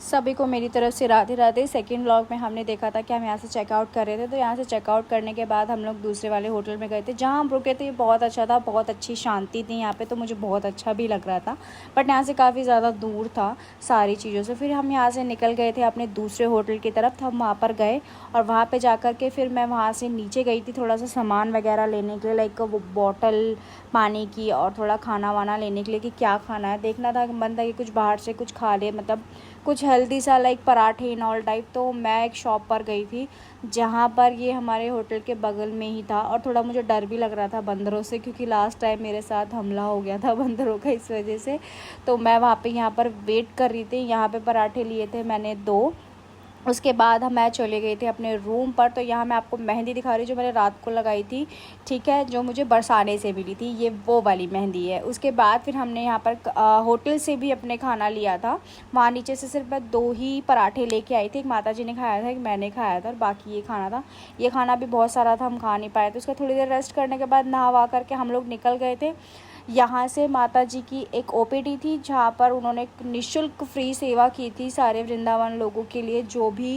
सभी को मेरी तरफ से राधे राधे। सेकंड व्लॉग में हमने देखा था कि हम यहाँ से चेकआउट कर रहे थे, तो यहाँ से चेकआउट करने के बाद हम लोग दूसरे वाले होटल में गए थे जहाँ हम रुके थे। ये बहुत अच्छा था, बहुत अच्छी शांति थी यहाँ पे, तो मुझे बहुत अच्छा भी लग रहा था। बट यहाँ से काफ़ी ज़्यादा दूर था सारी चीज़ों से। फिर हम यहाँ से निकल गए थे अपने दूसरे होटल की तरफ। तो हम वहाँ पर गए और वहाँ पर जा कर के फिर मैं वहाँ से नीचे गई थी थोड़ा सा सामान वगैरह लेने के लिए, लाइक वो बॉटल पानी की और थोड़ा खाना वाना लेने के लिए कि क्या खाना है, देखना था, मन था कि कुछ बाहर से कुछ खा ले, मतलब कुछ हेल्दी सा, लाइक पराठे इन ऑल टाइप। तो मैं एक शॉप पर गई थी जहाँ पर ये हमारे होटल के बगल में ही था। और थोड़ा मुझे डर भी लग रहा था बंदरों से, क्योंकि लास्ट टाइम मेरे साथ हमला हो गया था बंदरों का, इस वजह से। तो मैं वहाँ पे यहाँ पर वेट कर रही थी। यहाँ पे पराठे लिए थे मैंने 2। उसके बाद मैं चले गए थे अपने रूम पर। तो यहाँ मैं आपको मेहंदी दिखा रही हूँ जो मैंने रात को लगाई थी, ठीक है, जो मुझे बरसाने से मिली थी, ये वो वाली मेहंदी है। उसके बाद फिर हमने यहाँ पर होटल से भी अपने खाना लिया था। वहाँ नीचे से सिर्फ मैं 2 ही पराठे लेके आई थी, एक माता जी ने खाया था, एक मैंने खाया था, और बाकी ये खाना था। ये खाना भी बहुत सारा था, हम खा नहीं पाए थे। उसका थोड़ी देर रेस्ट करने के बाद नहा वहा करके हम लोग निकल गए थे। यहाँ से माता जी की एक ओपीडी थी जहाँ पर उन्होंने निःशुल्क फ्री सेवा की थी सारे वृंदावन लोगों के लिए। जो भी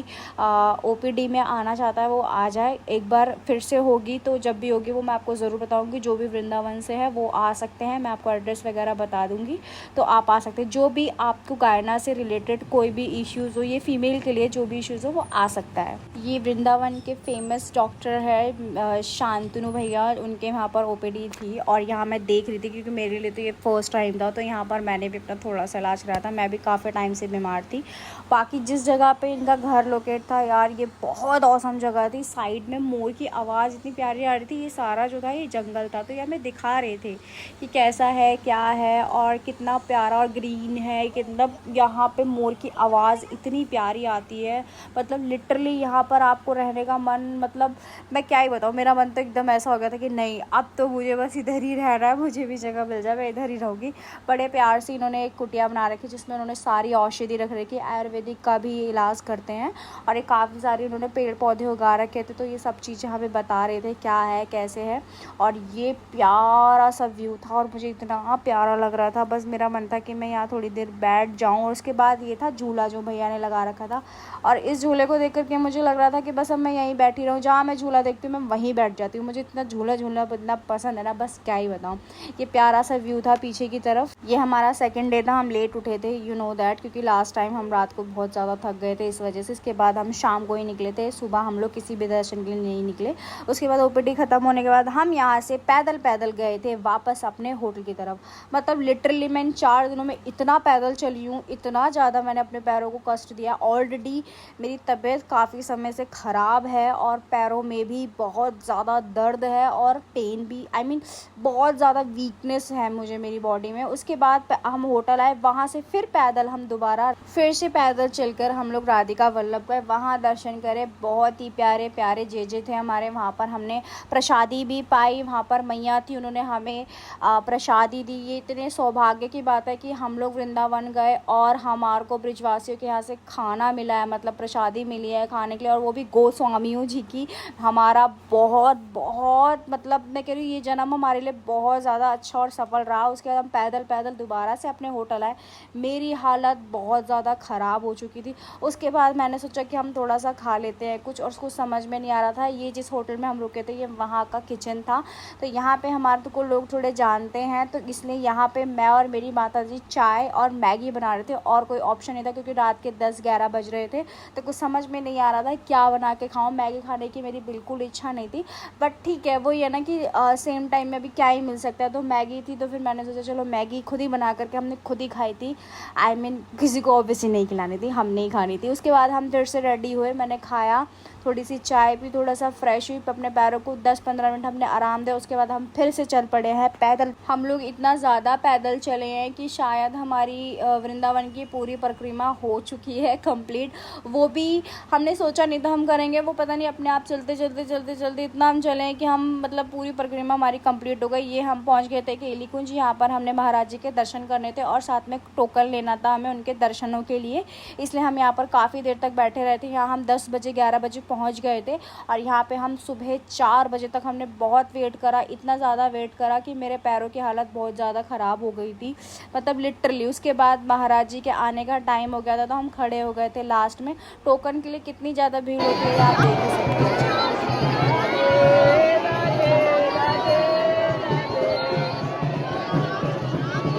ओपीडी में आना चाहता है वो आ जाए। एक बार फिर से होगी, तो जब भी होगी वो मैं आपको ज़रूर बताऊंगी। जो भी वृंदावन से है वो आ सकते हैं, मैं आपको एड्रेस वगैरह बता दूंगी, तो आप आ सकते हैं। जो भी आपको गायना से रिलेटेड कोई भी इश्यूज़ हो, ये फीमेल के लिए जो भी इश्यूज़ हो वो आ सकता है। ये वृंदावन के फेमस डॉक्टर है शांतनु भैया, उनके वहाँ पर ओपीडी थी। और यहाँ मैं देख रही थी क्योंकि मेरे लिए तो ये फर्स्ट टाइम था, तो यहाँ पर मैंने भी अपना थोड़ा सा इलाज कराया था। मैं भी काफ़ी टाइम से बीमार थी। बाकी जिस जगह पे इनका घर लोकेट था यार, ये बहुत औसम जगह थी। साइड में मोर की आवाज़ इतनी प्यारी आ रही थी। ये सारा जो था ये जंगल था, तो यार मैं दिखा रहे थे कि कैसा है, क्या है, और कितना प्यारा और ग्रीन है। कितना यहाँ पे मोर की आवाज़ इतनी प्यारी आती है, मतलब लिटरली यहाँ पर आपको रहने का मन, मतलब मैं क्या ही बताऊँ, मेरा मन तो एकदम ऐसा हो गया था कि नहीं, अब तो मुझे बस इधर ही रहना है, मुझे भी जगह मिल जाए मैं इधर ही रहूँगी। बड़े प्यार से इन्होंने एक कुटिया बना रखी जिसमें उन्होंने सारी औषधि रख रखी, आयुर्वेदिक का भी इलाज करते हैं। और ये काफ़ी सारे उन्होंने पेड़ पौधे उगा रखे थे, तो ये सब चीज़ें हमें बता रहे थे क्या है कैसे है। और ये प्यारा सा व्यू था और मुझे इतना प्यारा लग रहा था, बस मेरा मन था कि मैं यहाँ थोड़ी देर बैठ जाऊँ। और उसके बाद ये था झूला जो भैया ने लगा रखा था, और इस झूले को देख करके मुझे लग रहा था कि बस अब मैं यहीं बैठी रहूँ, जहाँ मैं झूला देखती हूँ मैं वहीं बैठ जाती हूँ। मुझे इतना झूला झूलना इतना पसंद है ना, बस क्या ही बताऊँ। ये प्यारा सा व्यू था पीछे की तरफ। ये हमारा सेकंड डे था, हम लेट उठे थे, यू नो दैट, क्योंकि लास्ट टाइम हम रात को बहुत ज़्यादा थक गए थे इस वजह से। इसके बाद हम शाम को ही निकले थे, सुबह हम लोग किसी भी दर्शन के लिए नहीं निकले। उसके बाद ओपीडी ख़त्म होने के बाद हम यहाँ से पैदल पैदल गए थे वापस अपने होटल की तरफ। मतलब लिटरली मैं इन 4 दिनों में इतना पैदल चली हूँ, इतना ज़्यादा मैंने अपने पैरों को कष्ट दिया। ऑलरेडी मेरी तबीयत काफ़ी समय से ख़राब है और पैरों में भी बहुत ज़्यादा दर्द है और पेन भी, आई मीन बहुत ज़्यादा वीकनेस है मुझे मेरी बॉडी में। उसके बाद हम होटल आए, वहाँ से फिर पैदल हम दोबारा फिर से पैदल चलकर हम लोग राधिका वल्लभ गए, वहाँ दर्शन करे। बहुत ही प्यारे प्यारे जे थे हमारे वहाँ पर। हमने प्रसादी भी पाई, वहाँ पर मैया थी, उन्होंने हमें प्रसादी दी। ये इतने सौभाग्य की बात है कि हम लोग वृंदावन गए और हमारे को ब्रिजवासियों के यहाँ से खाना मिला है, मतलब प्रसादी मिली है खाने के लिए, और वो भी गोस्वामियों जी की। हमारा बहुत बहुत, मतलब मैं कह रही हूँ ये जन्म हमारे लिए बहुत ज़्यादा अच्छा और सफल रहा। उसके बाद हम पैदल पैदल दोबारा से अपने होटल आए। मेरी हालत बहुत ज़्यादा ख़राब हो चुकी थी। उसके बाद मैंने सोचा कि हम थोड़ा सा खा लेते हैं कुछ, और उसको समझ में नहीं आ रहा था। ये जिस होटल में हम रुके थे ये वहाँ का किचन था, तो यहाँ पे हमारे को लोग थोड़े जानते हैं, तो इसलिए यहाँ पे मैं और मेरी माता जी चाय और मैगी बना रहे थे, और कोई ऑप्शन नहीं था क्योंकि रात के 10-11 बज रहे थे। तो कुछ समझ में नहीं आ रहा था क्या बना के खाऊं। मैगी खाने की मेरी बिल्कुल इच्छा नहीं थी, बट ठीक है, वो ये ना कि सेम टाइम में भी क्या ही मिल सकता है, तो मैगी थी, तो फिर मैंने सोचा चलो मैगी खुद ही बना करके हमने खुद ही खाई थी। आई मीन किसी को ऑब्वियसली नहीं खिलानी थी, हमने ही खानी थी। उसके बाद हम फिर से रेडी हुए, मैंने खाया, थोड़ी सी चाय पी, थोड़ा सा फ्रेश हुई, अपने पैरों को 10-15 मिनट हमने आराम दिया। उसके बाद हम फिर से चल पड़े हैं पैदल। हम लोग इतना ज़्यादा पैदल चले हैं कि शायद हमारी वृंदावन की पूरी परिक्रमा हो चुकी है कंप्लीट। वो भी हमने सोचा नहीं था हम करेंगे, वो पता नहीं अपने आप चलते चलते चलते चलते इतना हम चले कि हम, मतलब पूरी परिक्रमा हमारी कंप्लीट हो गई। ये हम पहुंच गए थे केली कुंज, यहाँ पर हमने महाराज जी के दर्शन करने थे और साथ में टोकन लेना था हमें उनके दर्शनों के लिए, इसलिए हम यहाँ पर काफ़ी देर तक बैठे रहे थे। यहाँ हम 10 बजे 11 बजे पहुंच गए थे। और यहाँ पे हम सुबह 4 बजे तक हमने बहुत वेट करा, इतना ज़्यादा वेट करा कि मेरे पैरों की हालत बहुत ज़्यादा ख़राब हो गई थी, मतलब लिटरली। उसके बाद महाराज जी के आने का टाइम हो गया था, तो हम खड़े हो गए थे लास्ट में। टोकन के लिए कितनी ज़्यादा भीड़ होती है आप देख ही सकते हैं।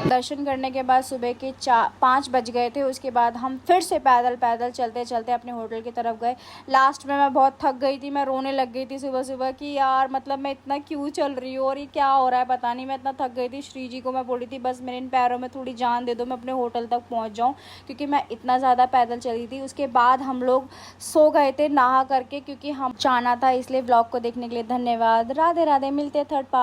दर्शन करने के बाद सुबह के 5 बज गए थे। उसके बाद हम फिर से पैदल पैदल चलते चलते अपने होटल की तरफ गए। लास्ट में मैं बहुत थक गई थी, मैं रोने लग गई थी सुबह सुबह कि यार मतलब मैं इतना क्यों चल रही हूँ और ये क्या हो रहा है पता नहीं। मैं इतना थक गई थी, श्री जी को मैं बोली थी बस मेरे इन पैरों में थोड़ी जान दे दो, मैं अपने होटल तक पहुँच जाऊँ, क्योंकि मैं इतना ज़्यादा पैदल चली थी। उसके बाद हम लोग सो गए थे नहा करके, क्योंकि हम जाना था, इसलिए ब्लॉग को देखने के लिए धन्यवाद। राधे राधे, मिलते थर्ड पार्ट।